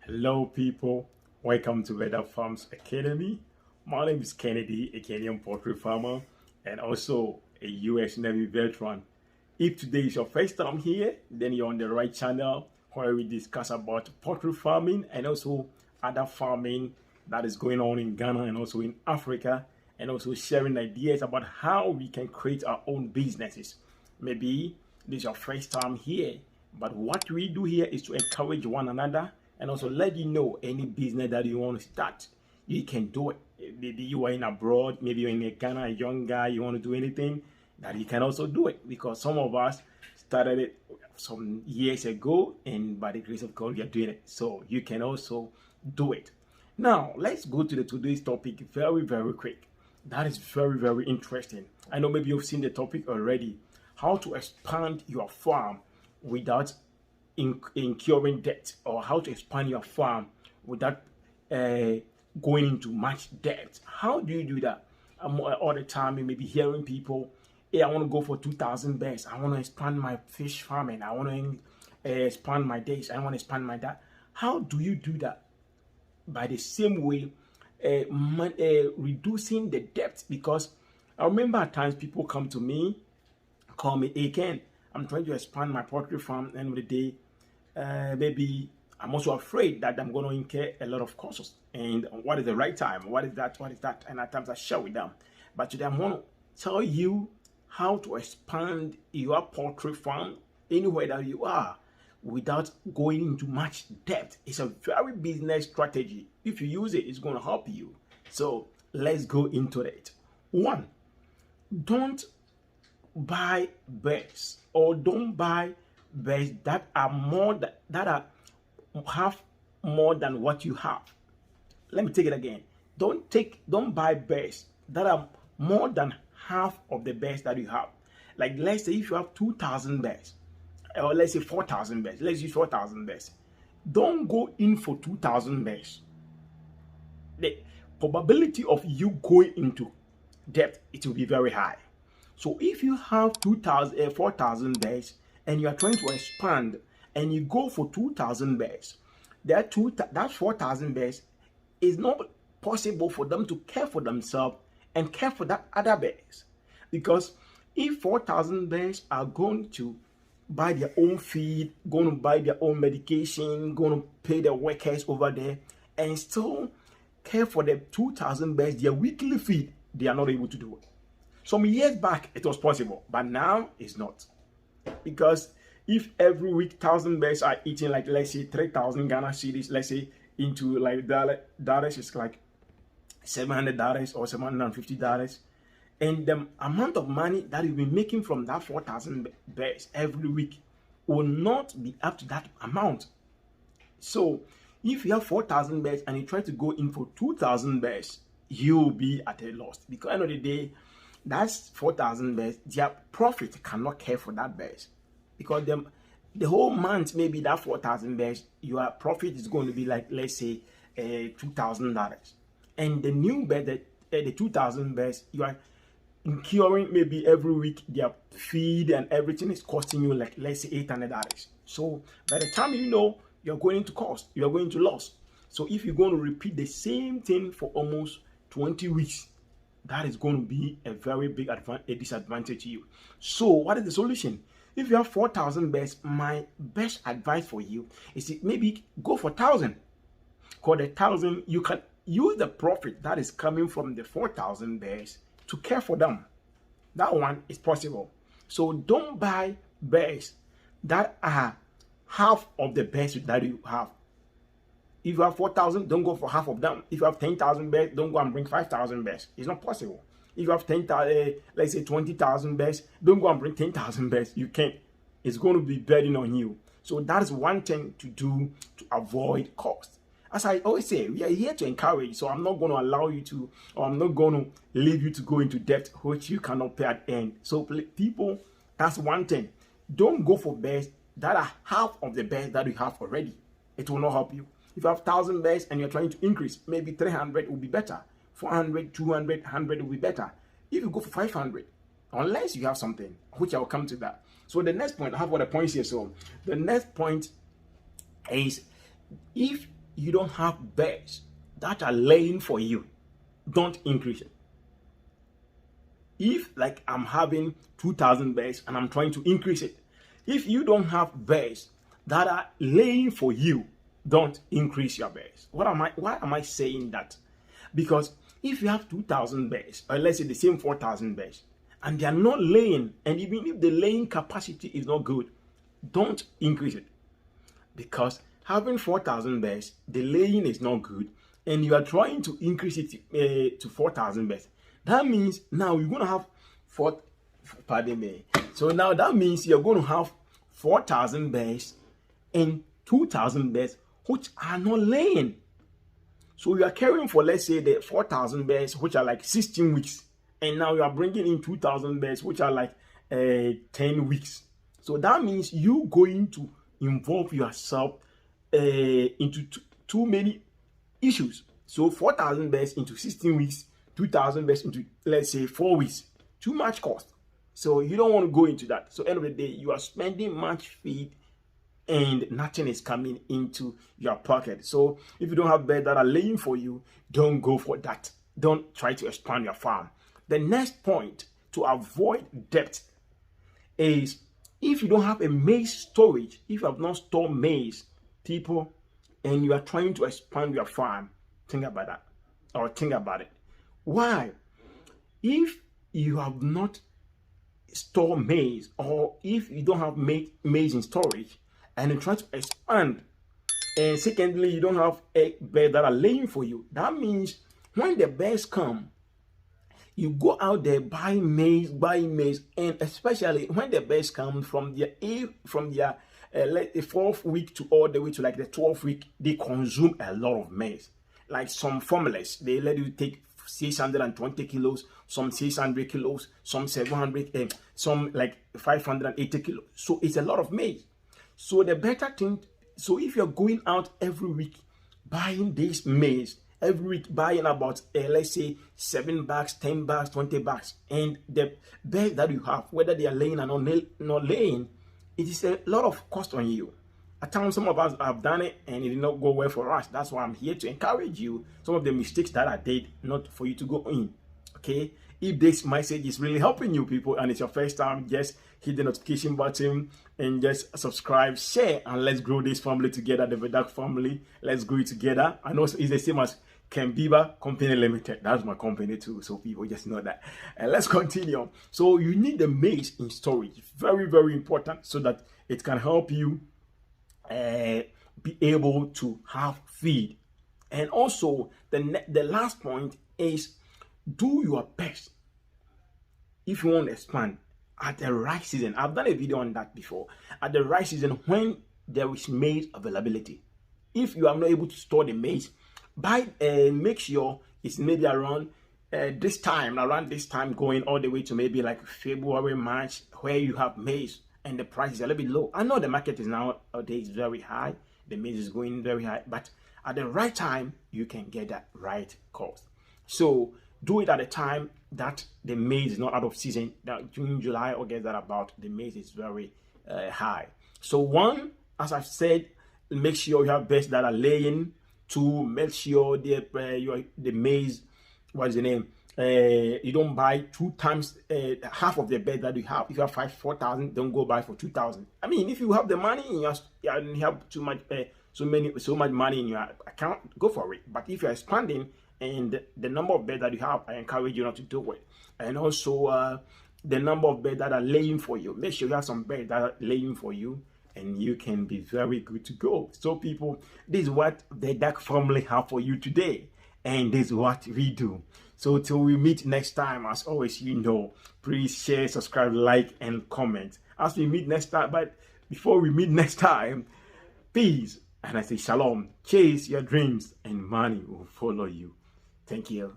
Hello, people. Welcome to Better Farms Academy. My name is Kennedy, a Kenyan poultry farmer and also a U.S. Navy veteran. If today is your first time here, then you're on the right channel where we discuss about poultry farming and also other farming that is going on in Ghana and also in Africa, and also sharing ideas about how we can create our own businesses. Maybe this is your first time here, but what we do here is to encourage one another and also let you know any business that you want to start, you can do it. Maybe you are in abroad, maybe you're in Ghana, a young guy, you want to do anything, that you can also do it, because some of us started it some years ago, and by the grace of God, we are doing it. So you can also do it. Now, let's go to today's topic very quick. That is very interesting. I know maybe you've seen the topic already. How to expand your farm without incurring debt, or how to expand your farm without going into much debt. How do you do that? All the time you may be hearing people, hey, I want to go for 2,000 birds. I want to expand my fish farming. I want to expand my days. I want to expand my that. How do you do that? By the same way, reducing the debt. Because I remember at times people come to me, call me, hey Ken, I'm trying to expand my poultry farm, and with the day, maybe I'm also afraid that I'm going to incur a lot of costs. And what is the right time? What is that? What is that? And at times I share with them. But today I'm going to tell you how to expand your poultry farm anywhere that you are without going into much debt. It's a very business strategy. If you use it, it's going to help you. So let's go into it. One, don't buy birds, or don't buy birds that are have more than what you have. Let me take it again. Don't buy birds that are more than half of the birds that you have. Like, let's say if you have 2,000 birds, or let's say 4,000 birds. Let's use 4,000 birds. Don't go in for 2,000 birds. The probability of you going into debt, it will be very high. So if you have 4,000 birds and you are trying to expand, and you go for 2,000 birds, that 4,000 birds is not possible for them to care for themselves and care for that other birds. Because if 4,000 birds are going to buy their own feed, going to buy their own medication, going to pay their workers over there, and still care for the 2,000 birds, their weekly feed, they are not able to do it. Some years back, it was possible, but now it's not. Because if every week 1,000 birds are eating, like, let's say 3,000 Ghana cedis, let's say into like dollars, it's like $700 or $750. And the amount of money that you'll be making from that 4,000 birds every week will not be up to that amount. So if you have 4,000 birds and you try to go in for 2,000 birds, you'll be at a loss. Because at the end of the day, that's 4,000 birds, their profit cannot care for that birds. Because the whole month, maybe that 4,000 birds, your profit is going to be like, let's say, $2,000. And the new bird, the 2,000 birds, you are incurring maybe every week, their feed and everything is costing you like, let's say, $800. So by the time you know, you're going to cost, you're going to loss. So if you're going to repeat the same thing for almost 20 weeks, that is going to be a very big disadvantage to you. So what is the solution? If you have 4,000 birds, my best advice for you is to maybe go for 1,000. Because the 1,000, you can use the profit that is coming from the 4,000 birds to care for them. That one is possible. So don't buy birds that are half of the birds that you have. If you have 4,000, don't go for half of them. If you have 10,000 birds, don't go and bring 5,000 birds. It's not possible. If you have 10,000, let's say 20,000 birds, don't go and bring 10,000 birds. You can't. It's going to be burden on you. So that is one thing to do to avoid cost. As I always say, we are here to encourage. So I'm not going to allow you to, or I'm not going to leave you to go into debt which you cannot pay at the end. So people, that's one thing. Don't go for birds that are half of the birds that you have already. It will not help you. If you have 1,000 birds and you're trying to increase, maybe 300 will be better. 400, 200, 100 will be better. If you go for 500, unless you have something, which I will come to that. So the next point, I have what the points here. So the next point is, if you don't have birds that are laying for you, don't increase it. If like I'm having 2,000 birds and I'm trying to increase it, if you don't have birds that are laying for you, don't increase your birds. Why am I saying that? Because if you have 2,000 birds, or let's say the same 4,000 birds, and they are not laying, and even if the laying capacity is not good, don't increase it. Because having 4,000 birds, the laying is not good, and you are trying to increase it to 4,000 birds. That means now you're going to have pardon me. So now that means you're going to have 4,000 birds and 2,000 birds which are not laying. So you are caring for, let's say, the 4,000 birds which are like 16 weeks, and now you are bringing in 2,000 birds which are like 10 weeks. So that means you going to involve yourself into too many issues. So 4,000 birds into 16 weeks, 2,000 birds into, let's say, 4 weeks. Too much cost. So you don't want to go into that. So end of the day, you are spending much feed and nothing is coming into your pocket. So if you don't have birds that are laying for you, don't go for that. Don't try to expand your farm. The next point to avoid debt is if you don't have a maize storage, if you have not stored maize, people, and you are trying to expand your farm, think about that, or think about it. Why? If you have not stored maize, or if you don't have maize in storage, and you try to expand, and secondly, you don't have a bird that are laying for you, that means when the birds come, you go out there buy maize, and especially when the birds come from their 4th week to all the way to like the 12th week, they consume a lot of maize. Like some formulas, they let you take 620 kilos, some 600 kilos, some 700, some like 580 kilos. So it's a lot of maize. So the better thing, so if you're going out every week buying this maize, every week buying about let's say 7 bags, 10 bags, 20 bags, and the birds that you have, whether they are laying or not laying, it is a lot of cost on you. At times some of us have done it and it did not go well for us. That's why I'm here to encourage you. Some of the mistakes that I did, not for you to go in. Okay, if this message is really helping you people and it's your first time, just hit the notification button and just subscribe, share, and let's grow this family together, the Vedak family. Let's grow it together. I know it's the same as Ken Biba Company Limited. That's my company too, so people just know that. And let's continue. So you need the maize in storage. Very, very important, so that it can help you be able to have feed. And also the last point is, do your best if you want to expand at the right season. I've done a video on that before. At the right season, when there is maize availability. If you are not able to store the maize, make sure it's maybe around this time going all the way to maybe like February, March, where you have maize and the price is a little bit low. I know the market is nowadays very high, the maize is going very high, but at the right time you can get that right cost. So do it at a time that the maize is not out of season. That June, July, August, that about the maize is very high. So one, as I've said, make sure you have birds that are laying. 2, make sure the maize, what is the name? You don't buy 2 times half of the bed that you have. If you have 4,000, don't go buy for 2,000. I mean, if you have the money in your, and you have too much, so much money in your account, go for it. But if you're expanding and the number of beds that you have, I encourage you not to do it. And also the number of beds that are laying for you. Make sure you have some beds that are laying for you, and you can be very good to go. So people, this is what the Vedak family have for you today, and this is what we do. So till we meet next time, as always, please share, subscribe, like, and comment. As we meet next time, but before we meet next time, peace, and I say shalom. Chase your dreams, and money will follow you. Thank you.